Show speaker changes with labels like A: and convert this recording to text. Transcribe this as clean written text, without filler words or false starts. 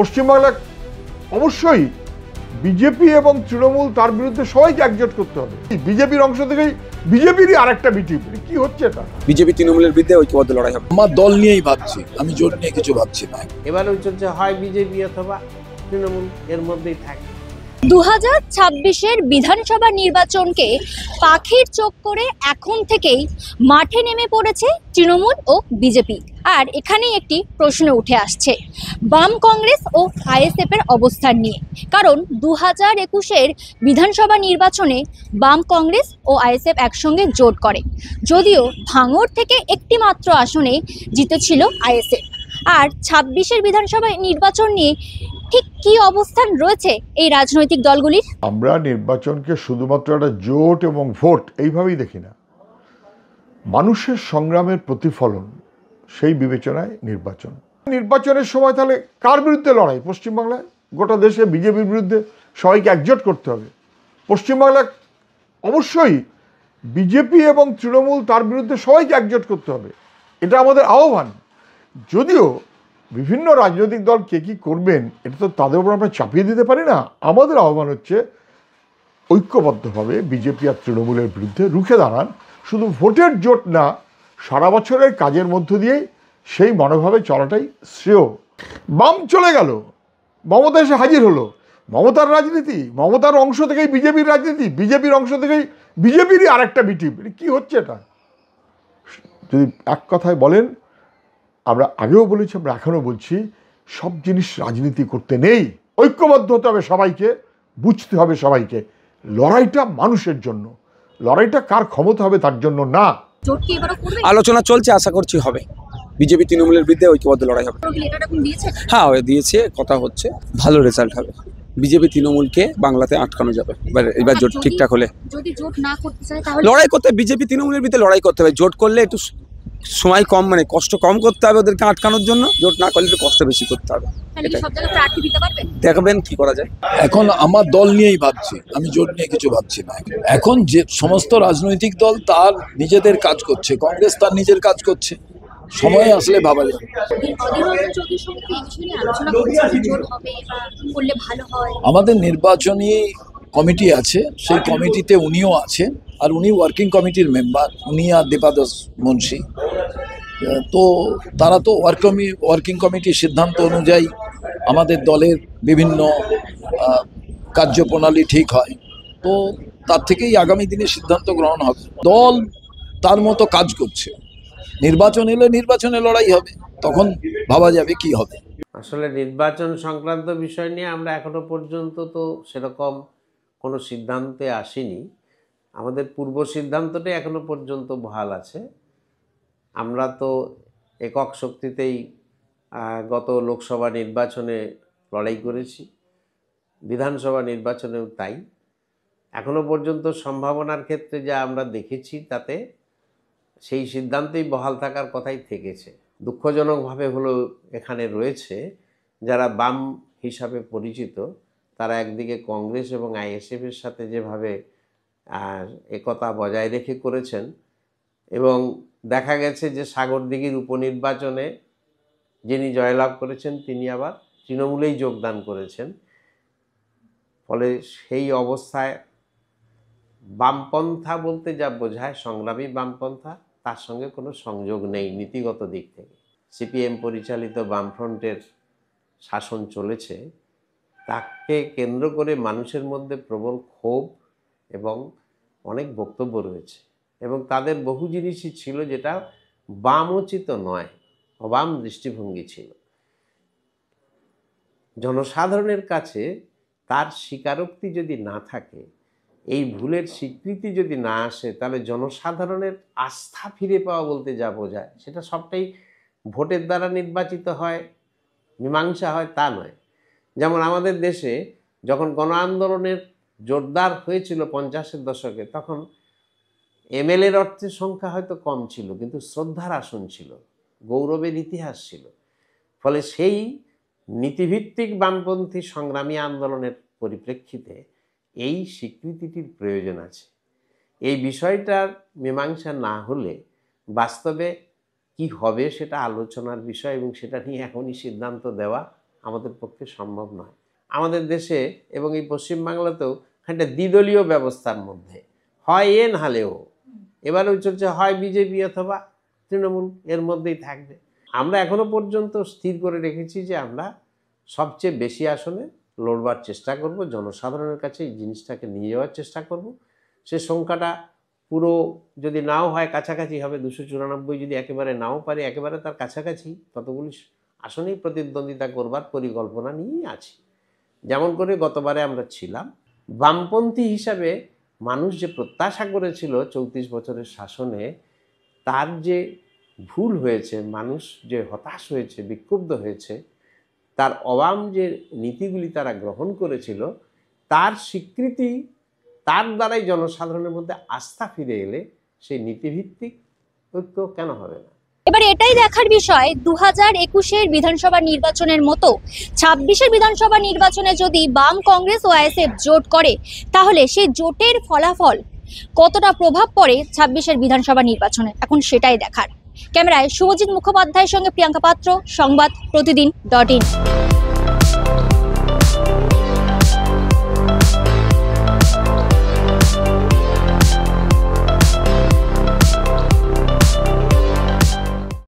A: পশ্চিমবাংলা অবশ্যই বিজেপি এবং তৃণমূল তার বিরুদ্ধে সবাইকে একজোট করতে হবে। বিজেপির অংশ থেকেই বিজেপিরই আরেকটা বিটিপি কি হচ্ছে এটা।
B: বিজেপি তৃণমূলের বিরুদ্ধে ঐক্যবদ্ধ লড়াই হবে।
C: আমার দল নিয়েই ভাবছি, আমি জোট নিয়ে কিছু ভাবছি না।
D: এবারে চলছে হয় বিজেপি অথবা তৃণমূল, এর মধ্যেই থাকে।
E: 2026-এর বিধানসভা নির্বাচনকে পাখির চোখ করে এখন থেকেই মাঠে নেমে পড়েছে তৃণমূল ও বিজেপি। আর এখানেই একটি প্রশ্ন উঠে আসছে বাম কংগ্রেস ও আইএসএফ এর অবস্থান নিয়ে। কারণ 2021-এর বিধানসভা নির্বাচনে বাম কংগ্রেস ও আইএসএফ একসঙ্গে জোট করে, যদিও ভাঙড় থেকে একটি মাত্র আসনে জিতেছিল আইএসএফ। আর 26-এর বিধানসভা নির্বাচন নিয়ে ঠিক কি অবস্থান রয়েছে এই রাজনৈতিক দলগুলির?
A: আমরা নির্বাচনকে শুধুমাত্র একটা জোট এবং ভোট এইভাবেই দেখি না, মানুষের সংগ্রামের প্রতিফলন, সেই বিবেচনায় নির্বাচনের সময় তাহলে কার বিরুদ্ধে লড়াই? পশ্চিমবাংলায় গোটা দেশে বিজেপির বিরুদ্ধে সবাইকে একজোট করতে হবে। পশ্চিমবাংলা অবশ্যই বিজেপি এবং তৃণমূল তার বিরুদ্ধে সবাইকে একজোট করতে হবে, এটা আমাদের আহ্বান। যদিও বিভিন্ন রাজনৈতিক দল কে কী করবেন এটা তো তাদের উপর আমরা চাপিয়ে দিতে পারি না। আমাদের আহ্বান হচ্ছে ঐক্যবদ্ধভাবে বিজেপি আর তৃণমূলের বিরুদ্ধে রুখে দাঁড়ান। শুধু ভোটের জোট না, সারা বছরের কাজের মধ্য দিয়েই সেই মনোভাবে চলাটাই শ্রেয়। বাম চলে গেল, মমতা এসে হাজির হলো। মমতার রাজনীতি, মমতার অংশ থেকেই বিজেপির রাজনীতি, বিজেপির অংশ থেকেই বিজেপিরই আরেকটা বিটিপি কি হচ্ছে এটা। যদি এক কথায় বলেন, আমরা আগেও বলেছি, আমরা এখনও বলছি, সব জিনিস রাজনীতি করতে নেই, ঐক্যবদ্ধ হতে হবে সবাইকে, বুঝতে হবে সবাইকে লড়াইটা মানুষের জন্য, লড়াইটা কার ক্ষমতা হবে তার জন্য না।
B: আলোচনা চলছে, আশা করছি হবে। বিজেপি তৃণমূলের বিরুদ্ধে ঐক্যবদ্ধ লড়াই হবে। হ্যাঁ, দিয়েছে, কথা হচ্ছে, ভালো রেজাল্ট হবে। বিজেপি তৃণমূলকে বাংলাতে আটকানো যাবে এবার জোট ঠিকঠাক হলে। লড়াই করতে বিজেপি তৃণমূলের বিরুদ্ধে লড়াই করতে হবে। জোট করলে একটু সময় কম, মানে কষ্ট কম করতে হবে ওদেরকে আটকানোর জন্য। জোট না করলে একটু কষ্ট বেশি করতে হবে। দেখবেন কি করা যায়।
C: এখন আমার দল নিয়েই ভাবছি, আমি জোট নিয়ে কিছু ভাবছি না। এখন যে সমস্ত রাজনৈতিক দল তার নিজেদের কাজ করছে, কংগ্রেস তার নিজের কাজ করছে, সময় আসলে ভাবা যাবে। আমাদের নির্বাচনী কমিটি আছে, সেই কমিটিতে উনিও আছেন, আর উনি ওয়ার্কিং কমিটির মেম্বার, উনি আর দেবাদাস মুন্সি। তো তারা তো ওয়ার্কিং কমিটির সিদ্ধান্ত অনুযায়ী আমাদের দলের বিভিন্ন কার্যপ্রণালী ঠিক হয়। তো তার থেকেই আগামী দিনে সিদ্ধান্ত গ্রহণ হবে। দল তার মতো কাজ করছে, নির্বাচন এলে নির্বাচনে লড়াই হবে, তখন ভাবা যাবে কি হবে।
D: আসলে নির্বাচন সংক্রান্ত বিষয় নিয়ে আমরা এখনো পর্যন্ত তো সেরকম কোনো সিদ্ধান্তে আসিনি। আমাদের পূর্ব সিদ্ধান্তটাই এখনো পর্যন্ত বহাল আছে। আমরা তো একক শক্তিতেই গত লোকসভা নির্বাচনে লড়াই করেছি, বিধানসভা নির্বাচনেও তাই। এখনো পর্যন্ত সম্ভাবনার ক্ষেত্রে যা আমরা দেখেছি তাতে সেই সিদ্ধান্তেই বহাল থাকার কথাই থেকেছে। দুঃখজনকভাবে হলো এখানে রয়েছে যারা বাম হিসাবে পরিচিত, তারা একদিকে কংগ্রেস এবং আইএসএফের সাথে যেভাবে একতা বজায় রেখে করেছেন, এবং দেখা গেছে যে সাগরদিঘির উপনির্বাচনে যিনি জয়লাভ করেছেন তিনি আবার তৃণমূলেই যোগদান করেছেন। ফলে সেই অবস্থায় বামপন্থা বলতে যা বোঝায় সংগ্রামী বামপন্থা, তার সঙ্গে কোনো সংযোগ নেই নীতিগত দিক থেকে। সিপিএম পরিচালিত বামফ্রন্টের শাসন চলেছে, তাকে কেন্দ্র করে মানুষের মধ্যে প্রবল ক্ষোভ এবং অনেক বক্তব্য রয়েছে, এবং তাদের বহু জিনিসই ছিল যেটা বামোচিত নয়, অবাম দৃষ্টিভঙ্গি ছিল। জনসাধারণের কাছে তার স্বীকারোক্তি যদি না থাকে, এই ভুলের স্বীকৃতি যদি না আসে, তাহলে জনসাধারণের আস্থা ফিরে পাওয়া বলতে যা বোঝায় সেটা সবটাই ভোটের দ্বারা নির্বাচিত হয়, মীমাংসা হয় তা নয়। যেমন আমাদের দেশে যখন গণ আন্দোলনের জোরদার হয়েছিল 50-এর দশকে, তখন এমএলএর অর্থের সংখ্যা হয়তো কম ছিল, কিন্তু শ্রদ্ধার আসন ছিল, গৌরবের ইতিহাস ছিল। ফলে সেই নীতিভিত্তিক বামপন্থী সংগ্রামী আন্দোলনের পরিপ্রেক্ষিতে এই স্বীকৃতিটির প্রয়োজন আছে। এই বিষয়টার মীমাংসা না হলে বাস্তবে কি হবে সেটা আলোচনার বিষয়, এবং সেটা নিয়ে এখনই সিদ্ধান্ত দেওয়া আমাদের পক্ষে সম্ভব নয়। আমাদের দেশে এবং এই পশ্চিমবাংলাতেও একটা দ্বিদলীয় ব্যবস্থার মধ্যে হয় এ নাহলে ও, এবারেও চলছে হয় বিজেপি অথবা তৃণমূল, এর মধ্যেই থাকবে। আমরা এখনো পর্যন্ত স্থির করে রেখেছি যে আমরা সবচেয়ে বেশি আসনে লড়বার চেষ্টা করব, জনসাধারণের কাছে এই জিনিসটাকে নিয়ে যাওয়ার চেষ্টা করব। সে সংখ্যাটা পুরো যদি নাও হয় কাছাকাছি হবে, 294 যদি একেবারে নাও পারে একেবারে তার কাছাকাছি ততগুলি আসনেই প্রতিদ্বন্দ্বিতা করবার পরিকল্পনা নিয়েই আছি। যেমন করে গতবারে আমরা ছিলাম, বামপন্থী হিসাবে মানুষ যে প্রত্যাশা করেছিল 34 বছরের শাসনে, তার যে ভুল হয়েছে, মানুষ যে হতাশ হয়েছে, বিক্ষুব্ধ হয়েছে, তার অবাম যে নীতিগুলি তারা গ্রহণ করেছিল তার স্বীকৃতি, তার দ্বারাই জনসাধারণের মধ্যে আস্থা ফিরে এলে সেই নীতিভিত্তিক ঐক্য কেন হবে না।
E: এবার এটাই দেখার বিষয় 2021-এর বিধানসভা নির্বাচনের মতো 26-এর বিধানসভা নির্বাচনে যদি বাম, কংগ্রেস ও আইএসএফ জোট করে তাহলে সেই জোটের ফলাফল কতটা প্রভাব পড়ে 26-এর বিধানসভা নির্বাচনে, এখন সেটাই দেখার। ক্যামেরায় শুভজিৎ মুখোপাধ্যায়ের সঙ্গে প্রিয়াঙ্কা পাত্র, সংবাদ প্রতিদিন.in।